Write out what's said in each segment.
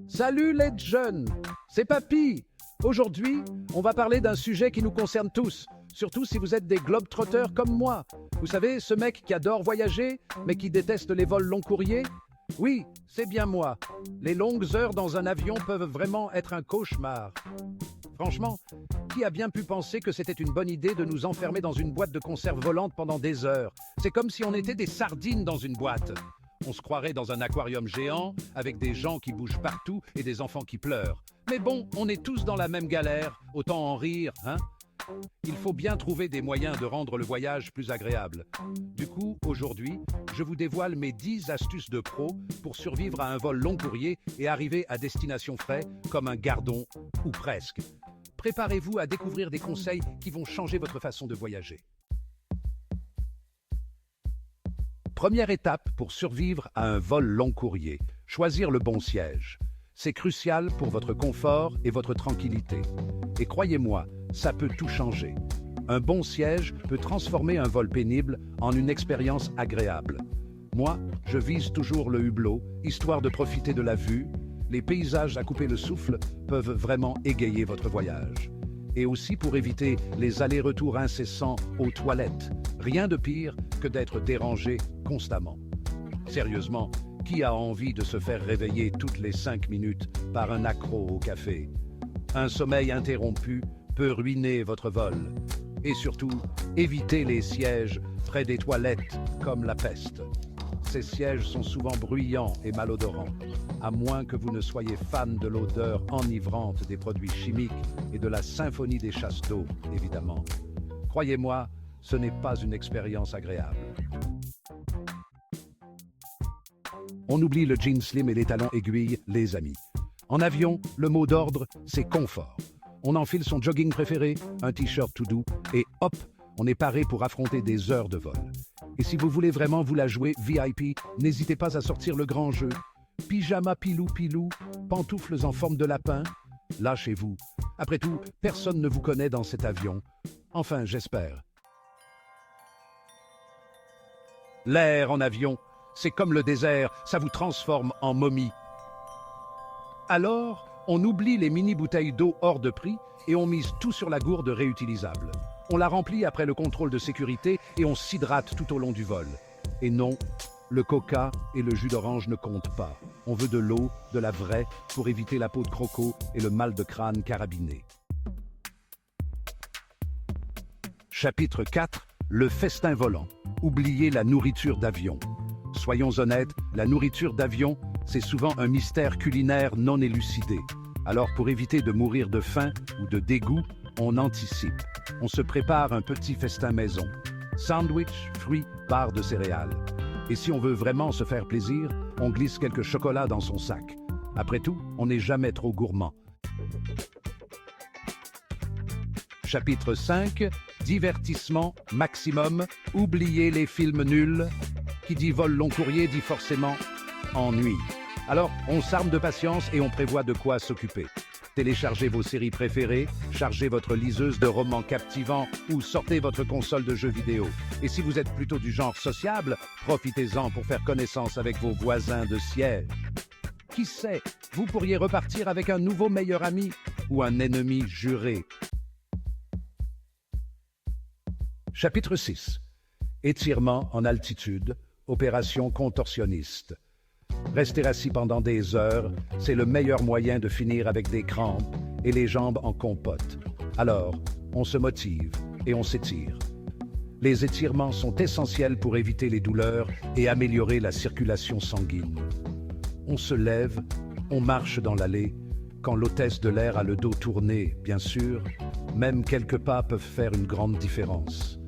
Salut les jeunes, c'est Papy. Aujourd'hui, on va parler d'un sujet qui nous concerne tous, surtout si vous êtes des globetrotters comme moi. Vous savez, ce mec qui adore voyager, mais qui déteste les vols long courriers. Oui, c'est bien moi. Les longues heures dans un avion peuvent vraiment être un cauchemar. Franchement, qui a bien pu penser que c'était une bonne idée de nous enfermer dans une boîte de conserve volante pendant des heures? C'est comme si on était des sardines dans une boîte. On se croirait dans un aquarium géant, avec des gens qui bougent partout et des enfants qui pleurent. Mais bon, on est tous dans la même galère, autant en rire, hein? Il faut bien trouver des moyens de rendre le voyage plus agréable. Du coup, aujourd'hui, je vous dévoile mes 10 astuces de pro pour survivre à un vol long courrier et arriver à destination frais comme un gardon, ou presque. Préparez-vous à découvrir des conseils qui vont changer votre façon de voyager. Première étape pour survivre à un vol long courrier, choisir le bon siège. C'est crucial pour votre confort et votre tranquillité. Et croyez-moi, ça peut tout changer. Un bon siège peut transformer un vol pénible en une expérience agréable. Moi, je vise toujours le hublot, histoire de profiter de la vue. Les paysages à couper le souffle peuvent vraiment égayer votre voyage. Et aussi pour éviter les allers-retours incessants aux toilettes. Rien de pire que d'être dérangé constamment. Sérieusement, qui a envie de se faire réveiller toutes les 5 minutes par un accro au café? Un sommeil interrompu peut ruiner votre vol. Et surtout, évitez les sièges près des toilettes comme la peste. Ces sièges sont souvent bruyants et malodorants, à moins que vous ne soyez fan de l'odeur enivrante des produits chimiques et de la symphonie des chasses d'eau, évidemment. Croyez-moi, ce n'est pas une expérience agréable. On oublie le jean slim et les talons aiguilles, les amis. En avion, le mot d'ordre, c'est confort. On enfile son jogging préféré, un t-shirt tout doux, et hop, on est paré pour affronter des heures de vol. Et si vous voulez vraiment vous la jouer VIP, n'hésitez pas à sortir le grand jeu. Pyjama pilou, pantoufles en forme de lapin, lâchez-vous. Après tout, personne ne vous connaît dans cet avion. Enfin, j'espère. L'air en avion, c'est comme le désert, ça vous transforme en momie. Alors, on oublie les mini-bouteilles d'eau hors de prix et on mise tout sur la gourde réutilisable. On la remplit après le contrôle de sécurité et on s'hydrate tout au long du vol. Et non, le coca et le jus d'orange ne comptent pas. On veut de l'eau, de la vraie, pour éviter la peau de croco et le mal de crâne carabiné. Chapitre 4. Le festin volant. Oubliez la nourriture d'avion. Soyons honnêtes, la nourriture d'avion, c'est souvent un mystère culinaire non élucidé. Alors pour éviter de mourir de faim ou de dégoût, on anticipe. On se prépare un petit festin maison. Sandwich, fruits, barres de céréales. Et si on veut vraiment se faire plaisir, on glisse quelques chocolats dans son sac. Après tout, on n'est jamais trop gourmand. Chapitre 5. Divertissement maximum. Oubliez les films nuls. Qui dit vol long courrier dit forcément ennui. Alors, on s'arme de patience et on prévoit de quoi s'occuper. Téléchargez vos séries préférées, chargez votre liseuse de romans captivants ou sortez votre console de jeux vidéo. Et si vous êtes plutôt du genre sociable, profitez-en pour faire connaissance avec vos voisins de siège. Qui sait, vous pourriez repartir avec un nouveau meilleur ami ou un ennemi juré. Chapitre 6. Étirement en altitude, opération contorsionniste. Rester assis pendant des heures, c'est le meilleur moyen de finir avec des crampes et les jambes en compote. Alors, on se motive et on s'étire. Les étirements sont essentiels pour éviter les douleurs et améliorer la circulation sanguine. On se lève, on marche dans l'allée. Quand l'hôtesse de l'air a le dos tourné, bien sûr, même quelques pas peuvent faire une grande différence.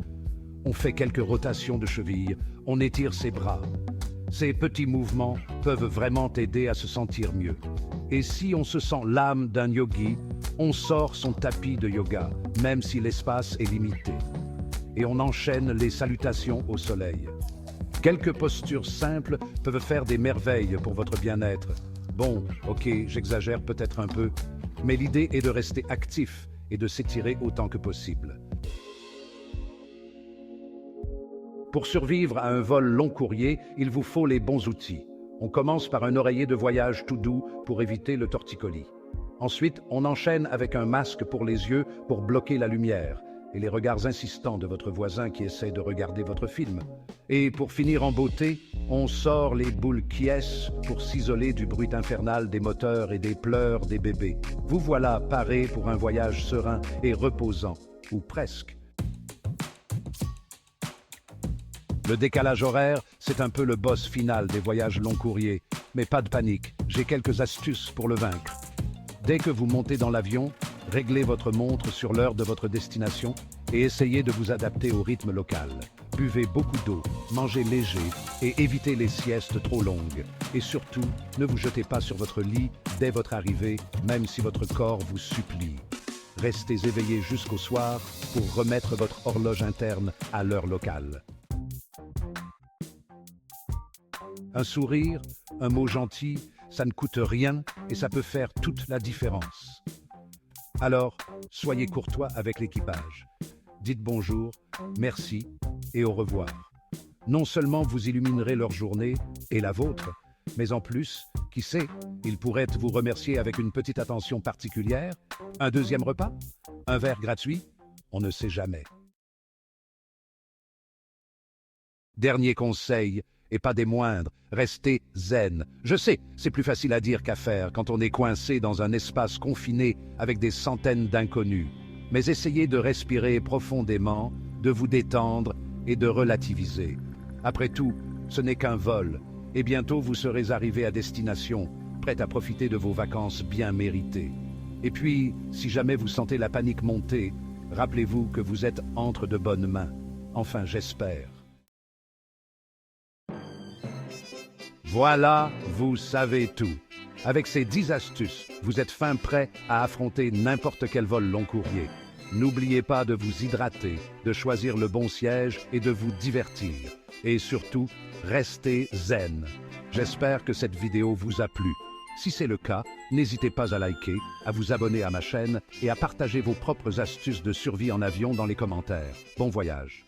On fait quelques rotations de cheville, on étire ses bras. Ces petits mouvements peuvent vraiment aider à se sentir mieux. Et si on se sent l'âme d'un yogi, on sort son tapis de yoga, même si l'espace est limité. Et on enchaîne les salutations au soleil. Quelques postures simples peuvent faire des merveilles pour votre bien-être. Bon, ok, j'exagère peut-être un peu, mais l'idée est de rester actif et de s'étirer autant que possible. Pour survivre à un vol long courrier, il vous faut les bons outils. On commence par un oreiller de voyage tout doux pour éviter le torticolis. Ensuite, on enchaîne avec un masque pour les yeux pour bloquer la lumière et les regards insistants de votre voisin qui essaie de regarder votre film. Et pour finir en beauté, on sort les boules Kies pour s'isoler du bruit infernal des moteurs et des pleurs des bébés. Vous voilà paré pour un voyage serein et reposant, ou presque. Le décalage horaire, c'est un peu le boss final des voyages long courriers. Mais pas de panique, j'ai quelques astuces pour le vaincre. Dès que vous montez dans l'avion, réglez votre montre sur l'heure de votre destination et essayez de vous adapter au rythme local. Buvez beaucoup d'eau, mangez léger et évitez les siestes trop longues. Et surtout, ne vous jetez pas sur votre lit dès votre arrivée, même si votre corps vous supplie. Restez éveillé jusqu'au soir pour remettre votre horloge interne à l'heure locale. Un sourire, un mot gentil, ça ne coûte rien et ça peut faire toute la différence. Alors, soyez courtois avec l'équipage. Dites bonjour, merci et au revoir. Non seulement vous illuminerez leur journée et la vôtre, mais en plus, qui sait, ils pourraient vous remercier avec une petite attention particulière, un deuxième repas, un verre gratuit, on ne sait jamais. Dernier conseil, et pas des moindres, restez zen. Je sais, c'est plus facile à dire qu'à faire quand on est coincé dans un espace confiné avec des centaines d'inconnus. Mais essayez de respirer profondément, de vous détendre et de relativiser. Après tout, ce n'est qu'un vol, et bientôt vous serez arrivé à destination, prêt à profiter de vos vacances bien méritées. Et puis, si jamais vous sentez la panique monter, rappelez-vous que vous êtes entre de bonnes mains. Enfin, j'espère. Voilà, vous savez tout. Avec ces 10 astuces, vous êtes fin prêt à affronter n'importe quel vol long courrier. N'oubliez pas de vous hydrater, de choisir le bon siège et de vous divertir. Et surtout, restez zen. J'espère que cette vidéo vous a plu. Si c'est le cas, n'hésitez pas à liker, à vous abonner à ma chaîne et à partager vos propres astuces de survie en avion dans les commentaires. Bon voyage!